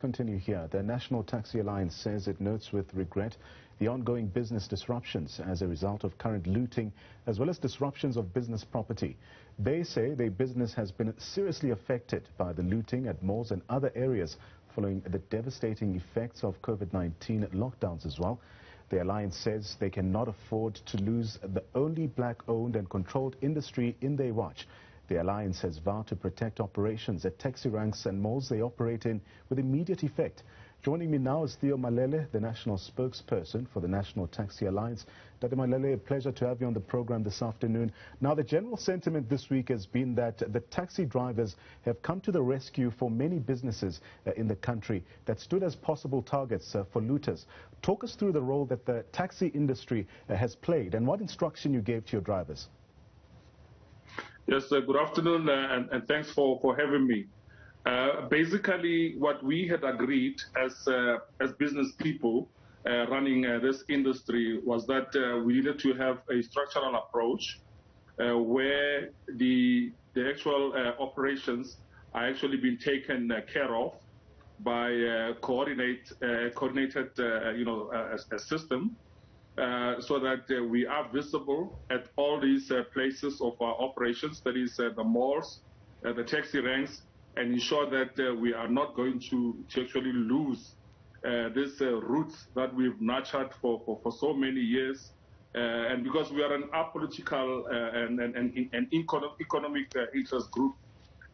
Continue here. The National Taxi Allaince says it notes with regret the ongoing business disruptions as a result of current looting as well as disruptions of business property. They say their business has been seriously affected by the looting at malls and other areas following the devastating effects of COVID-19 lockdowns as well. The Alliance says they cannot afford to lose the only black-owned and controlled industry in their watch. The Alliance has vowed to protect operations at taxi ranks and malls they operate in with immediate effect. Joining me now is Theo Malele, the national spokesperson for the National Taxi Allaince. Dr. Malele, a pleasure to have you on the program this afternoon. Now, the general sentiment this week has been that the taxi drivers have come to the rescue for many businesses in the country that stood as possible targets for looters. Talk us through the role that the taxi industry has played and what instruction you gave to your drivers. Yes, good afternoon, and thanks for having me. Basically, what we had agreed as business people running this industry was that we needed to have a structural approach where the actual operations are actually being taken care of by a coordinated a system. So that we are visible at all these places of our operations, that is the malls, the taxi ranks, and ensure that we are not going to actually lose these roots that we've nurtured for so many years. And because we are an apolitical and economic interest group,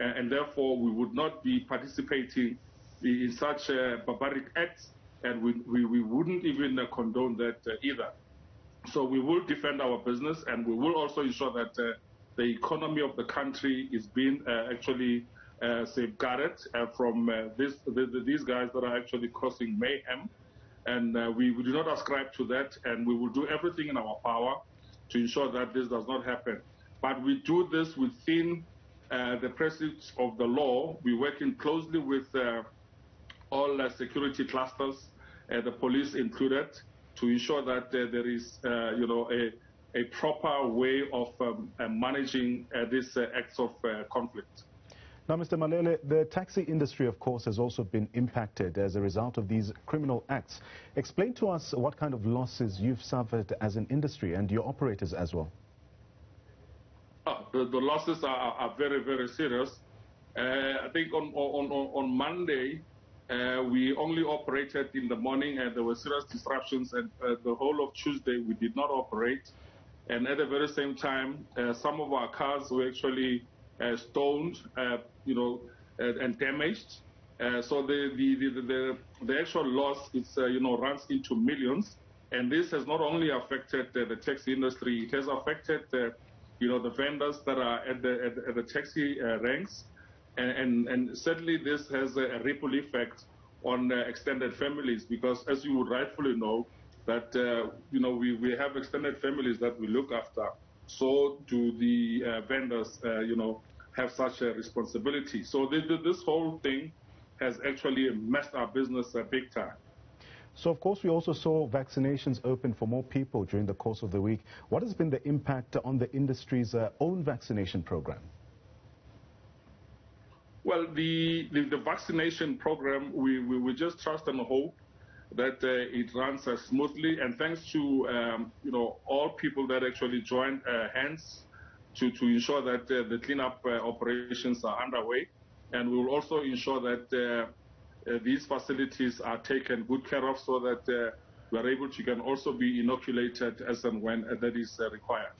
and therefore we would not be participating in such barbaric acts, and we wouldn't even condone that either. So we will defend our business, and we will also ensure that the economy of the country is being actually safeguarded from these guys that are actually causing mayhem. And we do not ascribe to that, and we will do everything in our power to ensure that this does not happen. But we do this within the presence of the law. We're working closely with all security clusters, the police included, to ensure that there is, a proper way of managing these acts of conflict. Now, Mr. Malele, the taxi industry, of course, has also been impacted as a result of these criminal acts. Explain to us what kind of losses you've suffered as an industry and your operators as well. The losses are very, very serious. I think on Monday, we only operated in the morning, and there were serious disruptions, and the whole of Tuesday we did not operate. And at the very same time, some of our cars were actually stoned, and damaged. So the actual loss is, runs into millions. And this has not only affected the taxi industry, it has affected the vendors that are at the taxi ranks. And certainly this has a ripple effect on extended families, because as you would rightfully know, that we have extended families that we look after. So do the vendors, have such a responsibility. So this whole thing has actually messed our business big time. So, of course, we also saw vaccinations open for more people during the course of the week. What has been the impact on the industry's own vaccination program? Well, the vaccination program, we just trust and hope that it runs smoothly, and thanks to all people that actually joined hands to ensure that the cleanup operations are underway, and we will also ensure that these facilities are taken good care of, so that we are able to can also be inoculated as and when that is required.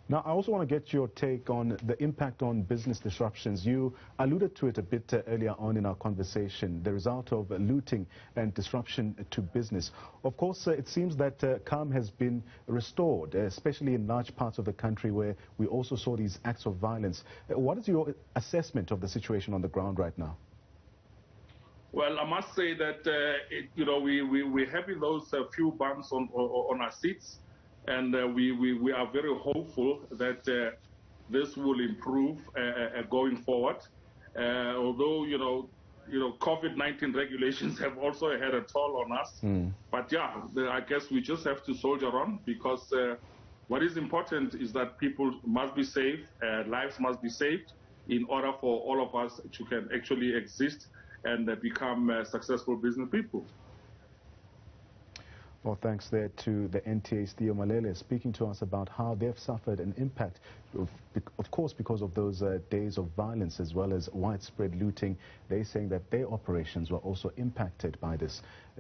Now, I also want to get your take on the impact on business disruptions. You alluded to it a bit earlier on in our conversation, the result of looting and disruption to business. Of course, it seems that calm has been restored, especially in large parts of the country where we also saw these acts of violence. What is your assessment of the situation on the ground right now? Well, I must say that, we're having those few bumps on our seats. And we are very hopeful that this will improve going forward. Although, COVID-19 regulations have also had a toll on us. But yeah, I guess we just have to soldier on, because what is important is that people must be safe, lives must be saved, in order for all of us to can actually exist and become successful business people. Well, thanks there to the NTA's Theo Malele speaking to us about how they've suffered an impact, of course, because of those days of violence as well as widespread looting. They're saying that their operations were also impacted by this.